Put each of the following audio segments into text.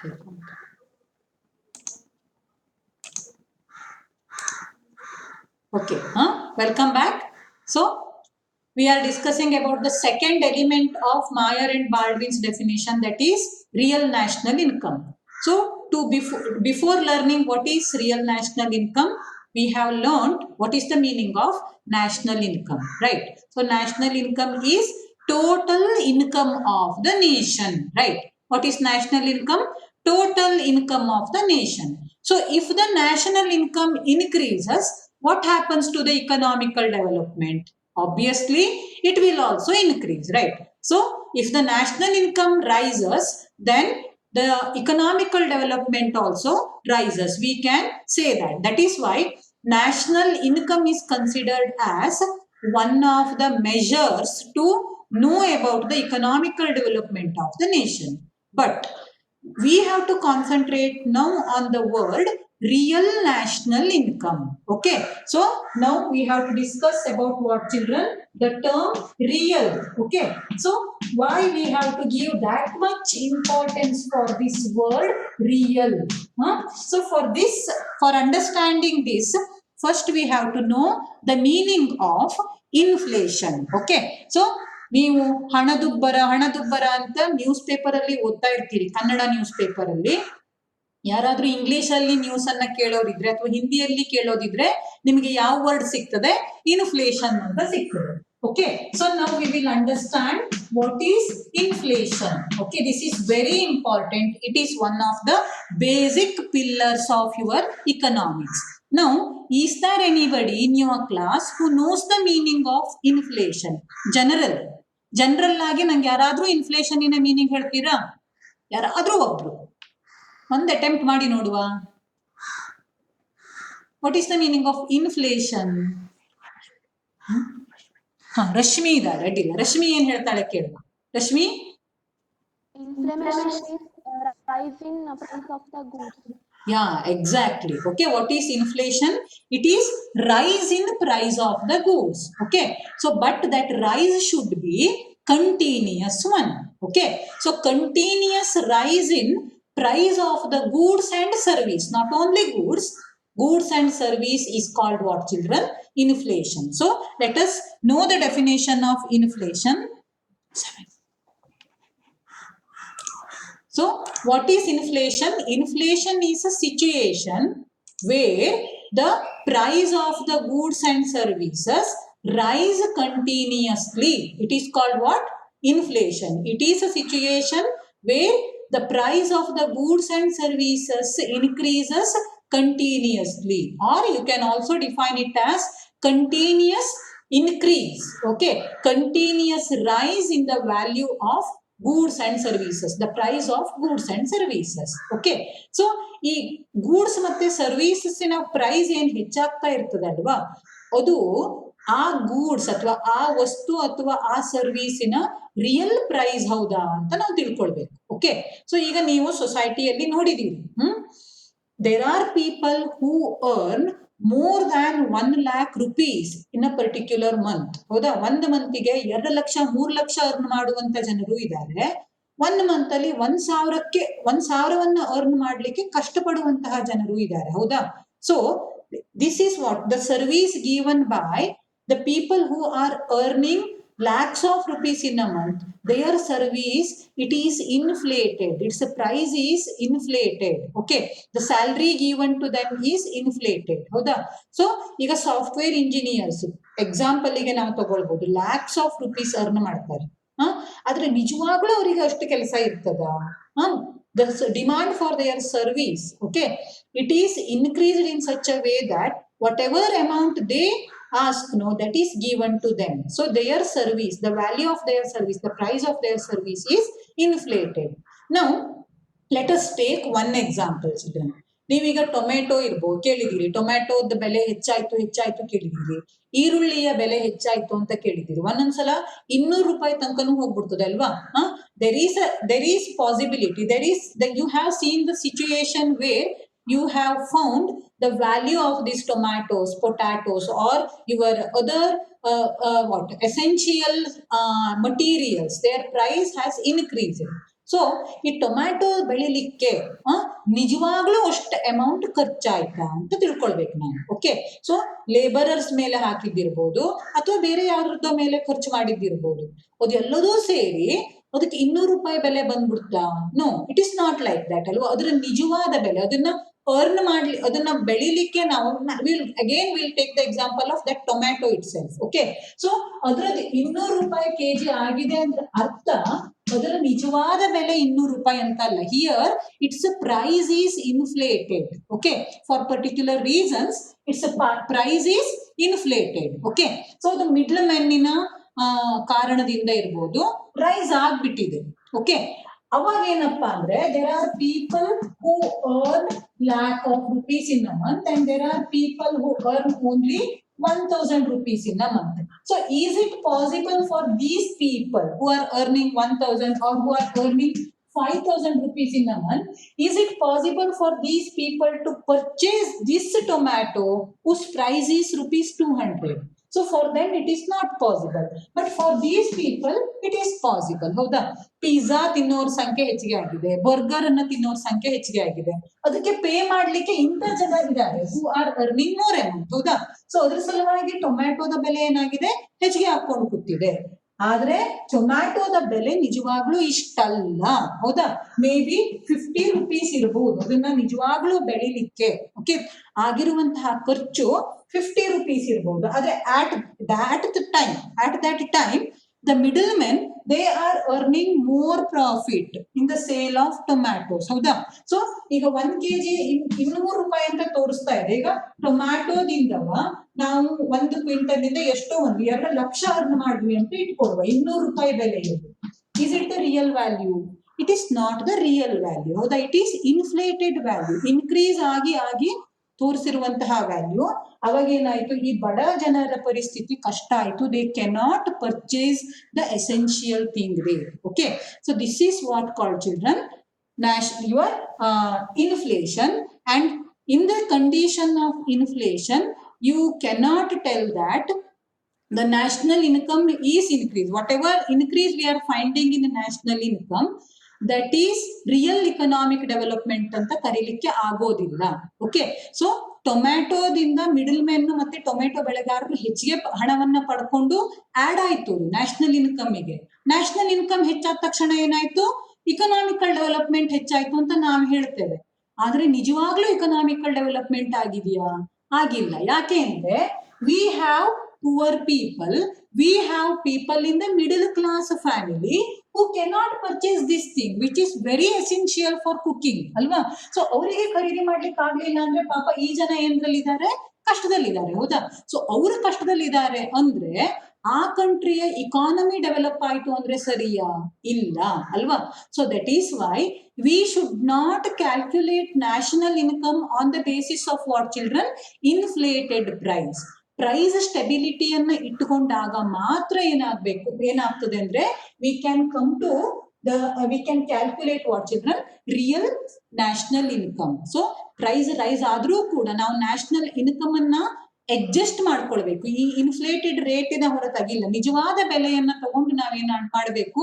Okay, welcome back. So, we are discussing about the second element of Mayer and Baldwin's definition, that is real national income. So, before learning what is real national income, we have learned what is the meaning of national income, right? So, national income is total income of the nation, right? What is national income? Total income of the nation. So, if the national income increases, what happens to the economical development? Obviously, it will also increase, right? So, if the national income rises, then the economical development also rises. We can say that. That is why national income is considered as one of the measures to know about the economical development of the nation. But we have to concentrate now on the word real national income. Okay, so now we have to discuss about what, children? The term real. Okay, so why we have to give that much importance for this word real? So for this, for understanding this, first we have to know the meaning of inflation. Okay, so ನೀವು ಹಣದುಬ್ಬರ ಅಂತ news paper ಅಲ್ಲಿ ಓದ್ತಾ ಇರ್ತೀರಿ, Kannada news paper ಅಲ್ಲಿ. ಯಾರಾದ್ರೂ English ಅಲ್ಲಿ news ಅನ್ನ ಕೇಳೋರಿದ್ರೆ ಅಥವಾ ಹಿಂದಿಯಲ್ಲಿ ಕೇಳೋದಿದ್ರೆ ನಿಮಗೆ ಯಾವ ವರ್ಡ್ ಸಿಗ್ತದೆ? ಇನ್ಫ್ಲೇಷನ್ ಅಂತ ಸಿಗ್ತದೆ. Okay, so now we will understand what is inflation. Okay, this is very important. It is one of the basic pillars of your economics. Now, is there anybody in your class who knows the meaning of inflation? General ಆಗಿ ನಂಗೆ ಯಾರಾದ್ರೂ inflation ಇನ meaning ಹೇಳ್ತೀರಾ? ಯಾರಾದ್ರೂ ಒಬ್ರು ಒಂದು attempt ಮಾಡಿ ನೋಡುವ. What is the meaning of inflation? Rashmi ಇದ್ದಾರೆ, ಅಡ್ಡಿಲ್ಲ. ರಶ್ಮಿ ಏನ್ ಹೇಳ್ತಾಳೆ ಕೇಳುವ. Rashmi, inflation is rise in price of the goods. Yeah, exactly. Okay, what is inflation? It is rise in price of the goods. Okay, so but that rise should be continuous one. Okay, so continuous rise in price of the goods and service, not only goods and service is called what, children? Inflation. So let us know the definition of inflation. So, what is inflation? Inflation is a situation where the price of the goods and services rise continuously. It is called what? Inflation. It is a situation where the price of the goods and services increases continuously, or you can also define it as continuous increase. Okay, continuous rise in the value of goods and services, the price of goods and services. Okay, so ಈ goods ಮತ್ತೆ services ನ price ಏನ್ ಹೆಚ್ಚಾಗ್ತಾ ಇರ್ತದೆ ಅಲ್ವಾ, ಅದು ಆ goods ಅಥವಾ ಆ ವಸ್ತು ಅಥವಾ ಆ ಸರ್ವಿಸಿನ ರಿಯಲ್ ಪ್ರೈಸ್ ಹೌದಾ ಅಂತ ನಾವು ತಿಳ್ಕೊಳ್ಬೇಕು. ಓಕೆ, ಸೊ ಈಗ ನೀವು ಸೊಸೈಟಿಯಲ್ಲಿ ನೋಡಿದೀರಿ, there are people who earn more than 1 lakh rupees in a particular month. ಹೌದಾ, ಒಂದು ಮಂತಿಗೆ 2 ಲಕ್ಷ 3 ಲಕ್ಷ ಅರ್ನ್ ಮಾಡುವಂತ ಜನರು ಇದ್ದಾರೆ. ಒಂದು ಮಂತ್ ಅಲ್ಲಿ 1,000 ಅರ್ನ್ ಮಾಡ್ಲಿಕ್ಕೆ ಕಷ್ಟಪಡುವಂತಹ ಜನರು ಇದ್ದಾರೆ. ಹೌದಾ, so this is what the service given by the people who are earning lakhs of rupees in a month. Their service, it is inflated, its price is inflated. Okay, the salary given to them is inflated. ಹೌದಾ, so ಈಗ software engineers example ಗೆ ನಾವು ತಗೊಳ್ಬಹುದು, lakhs of rupees earn ಮಾಡ್ತಾರೆ. ಆದ್ರೆ ನಿಜವಾಗ್ಲೂ ಅವರಿಗೆ ಅಷ್ಟು ಕೆಲಸ ಇರ್ತದ? The demand for their service, okay, it is increased in such a way that whatever amount they ask, no, that is given to them. So their service, the value of their service, the price of their service is inflated. Now let us take one example, children. ನೀವೀಗ tomato ಕೇಳಿದಿರಿ, ಟೊಮೆಟೊದ ಬೆಲೆ ಹೆಚ್ಚಾಯ್ತು ಕೇಳಿದಿರಿ, ಈರುಳ್ಳಿಯ ಬೆಲೆ ಹೆಚ್ಚಾಯ್ತು ಅಂತ ಕೇಳಿದಿರಿ. ಒಂದೊಂದ್ಸಲ 200 ರೂಪಾಯಿ ತನಕನೂ ಹೋಗ್ಬಿಡ್ತದೆ ಅಲ್ವಾ. there is possibility, you have seen the situation where you have found the value of these tomatoes, potatoes, or your other essential materials, their price has increased. So ಈ ಟೊಮ್ಯಾಟೊ ಬೆಳಿಲಿಕ್ಕೆ ನಿಜವಾಗ್ಲೂ ಅಷ್ಟು ಅಮೌಂಟ್ ಖರ್ಚಾಯ್ತಾ ಅಂತ ತಿಳ್ಕೊಳ್ಬೇಕು ನಾವು. ಓಕೆ, ಸೊ ಲೇಬರರ್ಸ್ ಮೇಲೆ ಹಾಕಿದ್ದಿರ್ಬೋದು ಅಥವಾ ಬೇರೆ ಯಾವ್ದ್ರದ್ದು ಮೇಲೆ ಖರ್ಚು ಮಾಡಿದ್ದಿರ್ಬೋದು, ಅದೆಲ್ಲದೂ ಸೇರಿ ಅದಕ್ಕೆ 200 ರೂಪಾಯಿ ಬೆಲೆ ಬಂದ್ಬಿಡ್ತಾ? No, it is not like that ಅಲ್ವಾ. ಅದರ ನಿಜವಾದ ಬೆಲೆ, ಅದನ್ನ ಅರ್ನ್ ಮಾಡ್ಲಿ, ಅದನ್ನ ಬೆಳಿಲಿಕ್ಕೆ ನಾವು will take the example of that tomato it self. Okay, so ಅದ್ರದ್ದು 200 ರೂಪಾಯಿ ಕೆಜಿ ಆಗಿದೆ ಅಂದ್ರೆ ಅರ್ಥ ಅದರ ನಿಜವಾದ ಬೆಲೆ 200 ರೂಪಾಯಿ ಅಂತ ಅಲ್ಲ. Here its price is inflated. Okay, for particular reasons its price is inflated. Okay, so ಅದು ಮಿಡ್ಲ್ ಮೆನ್ನಿನ ಕಾರಣದಿಂದ ಇರ್ಬೋದು ರೈಸ್ ಆಗ್ಬಿಟ್ಟಿದೆ. ಓಕೆ, ಅವಾಗ ಏನಪ್ಪಾ ಅಂದ್ರೆ there are people who earn lakh of rupees in a month and there are people who earn only 1000 rupees in a month. So is it possible for these people who are earning 1000 or who are earning 5000 rupees in a month, is it possible for these people to purchase this tomato whose price is rupees 200? So for them it is not possible, but for these people it is possible. ಹೌದಾ? Pizza ತಿನ್ನೋರ ಸಂಖ್ಯೆ ಹೆಚ್ಚಿಗೆ ಆಗಿದೆ, burger ಅನ್ನ ತಿನ್ನೋರ ಸಂಖ್ಯೆ ಹೆಚ್ಚಿಗೆ ಆಗಿದೆ, ಅದಕ್ಕೆ pay ಮಾಡ್ಲಿಕ್ಕೆ ಇಂಥ ಜನ ಇದ್ದಾರೆ who are earning more amount. ಹೌದಾ? ಸೊ ಅದ್ರ ಸಲುವಾಗಿ ಟೊಮ್ಯಾಟೋದ ಬೆಲೆ ಏನಾಗಿದೆ, ಹೆಚ್ಚಿಗೆ ಹಾಕೊಂಡು ಕೂತಿದೆ. ಆದ್ರೆ ಟೊಮ್ಯಾಟೋದ ಬೆಲೆ ನಿಜವಾಗ್ಲೂ ಇಷ್ಟಲ್ಲ. ಹೌದಾ? ಮೇ ಬಿ 50 ರೂಪೀಸ್ ಇರಬಹುದು ಅದನ್ನ ನಿಜವಾಗ್ಲೂ ಬೆಳಿಲಿಕ್ಕೆ. ಓಕೆ, ಆಗಿರುವಂತಹ ಖರ್ಚು 50 ರೂಪೀಸ್ ಇರಬಹುದು. ಆದ್ರೆ at that time the middlemen, they are earning more profit in the sale of tomatoes. ಹೌದಾ? ಸೊ ಈಗ 1 kg 200 ರೂಪಾಯಿ ಅಂತ ತೋರಿಸ್ತಾ ಇದೆ. ಈಗ ಟೊಮ್ಯಾಟೋದಿಂದವ ನಾವು 1 ಕ್ವಿಂಟಲ್ ಇಂದ ಎಷ್ಟೋ 1-2 ಲಕ್ಷ ಅರ್ನ್ ಮಾಡಿದ್ವಿ ಅಂತ ಇಟ್ಕೊಳ್ವ. 200 ರೂಪಾಯಿ ಬೆಲೆ ಇರೋದು. Is it the real value? It is not the real value. ಹೌದಾ? It is inflated value. Increase ಆಗಿ ತೋರಿಸಿರುವಂತಹ ವ್ಯಾಲ್ಯೂ. ಅವಾಗ ಏನಾಯ್ತು, ಈ ಬಡ ಜನರ ಪರಿಸ್ಥಿತಿ ಕಷ್ಟ ಆಯ್ತು. They cannot purchase the essential thing they. Okay, so this is what called children your inflation. And in the condition of inflation you cannot tell that the national income is increased. Whatever increase we are finding in the national income, that is real economic development ಅಂತ ಕರೀಲಿಕ್ಕೆ ಆಗೋದಿಲ್ಲ. Okay, so ಟೊಮ್ಯಾಟೋದಿಂದ middle men ಮತ್ತೆ tomato ಬೆಳೆಗಾರರು ಹೆಚ್ಚಿಗೆ ಹಣವನ್ನ ಪಡ್ಕೊಂಡು add ಆಯ್ತು national ಇನ್ಕಮ್ಗೆ. National income ಹೆಚ್ಚಾದ ತಕ್ಷಣ ಏನಾಯ್ತು, ಇಕನಾಮಿಕಲ್ ಡೆವಲಪ್ಮೆಂಟ್ ಹೆಚ್ಚಾಯ್ತು ಅಂತ ನಾವು ಹೇಳ್ತೇವೆ. ಆದ್ರೆ ನಿಜವಾಗ್ಲೂ ಇಕನಾಮಿಕಲ್ ಡೆವಲಪ್ಮೆಂಟ್ ಆಗಿದೆಯಾ? ಆಗಿಲ್ಲ. ಯಾಕೆ ಅಂದ್ರೆ we have poor people, we have people in the middle class family who cannot purchase this thing which is very essential for cooking ಅಲ್ವಾ. ಸೊ ಅವರಿಗೆ ಖರೀದಿ ಮಾಡ್ಲಿಕ್ಕೆ ಆಗ್ಲಿಲ್ಲ ಅಂದ್ರೆ ಪಾಪ ಈ ಜನ ಏನ್ರಲ್ಲಿದ್ದಾರೆ, ಕಷ್ಟದಲ್ಲಿದ್ದಾರೆ. ಹೌದಾ? ಸೊ ಅವರು ಕಷ್ಟದಲ್ಲಿದ್ದಾರೆ ಅಂದ್ರೆ ಆ ಕಂಟ್ರಿಯ ಇಕಾನಮಿ ಡೆವಲಪ್ ಆಯ್ತು ಅಂದ್ರೆ ಸರಿಯಾ? ಇಲ್ಲ ಅಲ್ವಾ. So that is why we should not calculate national income on the basis of what children? Inflated price. Price ಸ್ಟೆಬಿಲಿಟಿಯನ್ನ ಇಟ್ಟುಕೊಂಡಾಗ ಮಾತ್ರ ಏನಾಗ್ತದೆ ಅಂದ್ರೆ we can calculate what children? Real national income. So price rise ಆದ್ರೂ ಕೂಡ ನಾವು ನ್ಯಾಷನಲ್ ಇನ್ಕಮ್ ಅನ್ನ adjust ಮಾಡ್ಕೊಳ್ಬೇಕು. ಈ ಇನ್ಫ್ಲೇಟೆಡ್ ರೇಟಿನ ಹೊರತಾಗಿಲ್ಲ, ನಿಜವಾದ ಬೆಲೆಯನ್ನ ತಗೊಂಡು ನಾವೇನ್ ಮಾಡಬೇಕು,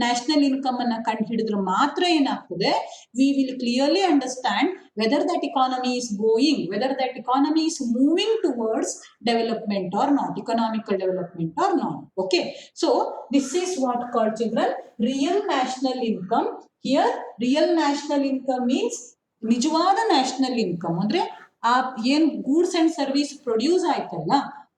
ನ್ಯಾಷನಲ್ ಇನ್ಕಮ್ ಅನ್ನ ಕಂಡು ಹಿಡಿದ್ರೆ ಮಾತ್ರ ಏನಾಗ್ತದೆ, we will clearly understand whether that economy is going, whether that economy is moving towards development or not, economical development or not. Okay, so this is what called children real national income. Here real national income means ನಿಜವಾದ national income ಅಂದ್ರೆ ಆ ಏನ್ goods and service produce ಆಯ್ತಲ್ಲ,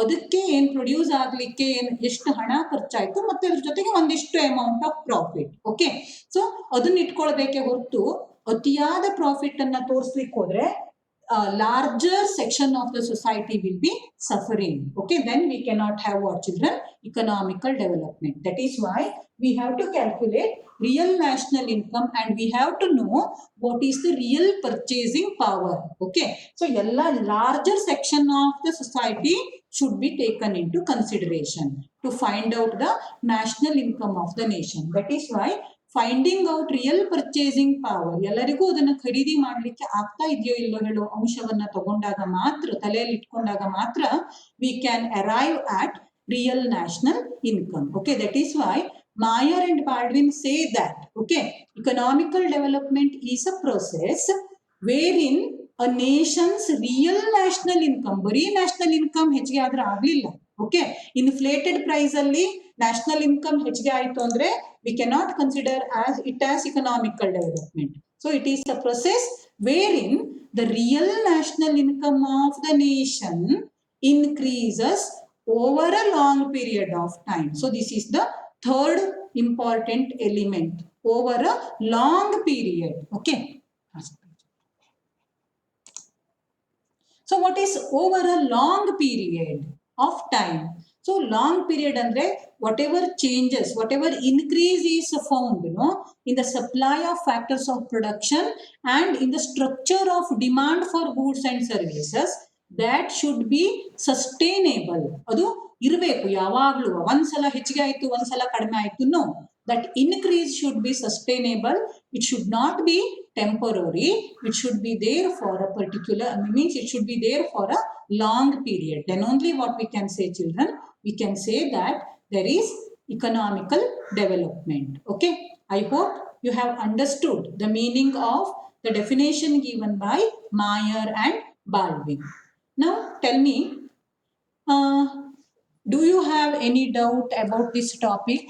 ಅದಕ್ಕೆ ಏನ್ produce ಆಗ್ಲಿಕ್ಕೆ ಎಷ್ಟು ಹಣ ಖರ್ಚಾಯ್ತು ಮತ್ತೆ ಅದ್ರ ಜೊತೆಗೆ ಒಂದಿಷ್ಟು amount of profit. Okay, so ಅದನ್ನ ಇಟ್ಕೊಳ್ಬೇಕೆ ಹೊರತು ಅತಿಯಾದ ಪ್ರಾಫಿಟ್ ಅನ್ನ ತೋರಿಸ್ಲಿಕ್ಕೆ ಹೋದ್ರೆ larger section of the society will be suffering. Okay, then we cannot have what children? Economical development. That is why we have to calculate real national income and we have to know what is the real purchasing power. Okay, so yalla larger section of the society should be taken into consideration to find out the national income of the nation. That is why finding out real purchasing power, ಎಲ್ಲರಿಗೂ ಅದನ್ನ ಖರೀದಿ ಮಾಡ್ಲಿಕ್ಕೆ ಆಗ್ತಾ ಇದೆಯೋ ಇಲ್ಲೋ ಹೇಳೋ ಅಂಶವನ್ನ ತಗೊಂಡಾಗ ಮಾತ್ರ, ತಲೆಯಲ್ಲಿ ಇಟ್ಕೊಂಡಾಗ ಮಾತ್ರ we can arrive at real national income. Okay, that is why Meyer and Baldwin say that, okay, economical development is a process wherein a nation's real national income, ಬರೀ national income ಹೆಚ್ಚಿಗೆ ಆದ್ರೆ ಆಗ್ಲಿಲ್ಲ, okay, inflated price ಅಲ್ಲಿ national income ಹೆಚ್ಚಿಗೆ ಆಯ್ತು ಅಂದ್ರೆ we cannot consider as it as economical development. So it is a process wherein the real national income of the nation increases over a long period of time. So this is the third important element, over a long period, okay. So what is over a long period of time? So long period andre whatever changes, whatever increase is found, in the supply of factors of production and in the structure of demand for goods and services, that should be sustainable. ಅದು ಇರಬೇಕು ಯಾವಾಗಲೂ. ಒಂದ್ಸಲ ಹೆಚ್ಚಿಗೆ ಆಯ್ತು ಒಂದ್ಸಲ ಕಡಿಮೆ ಆಯ್ತು, no, that increase should be sustainable. It should not be temporary. It should be there for a particular, means it should be there for a long period. Then only what we can say, children, we can say that there is economical development. Okay, I hope you have understood the meaning of the definition given by Meyer and Baldwin. Now tell me, do you have any doubt about this topic?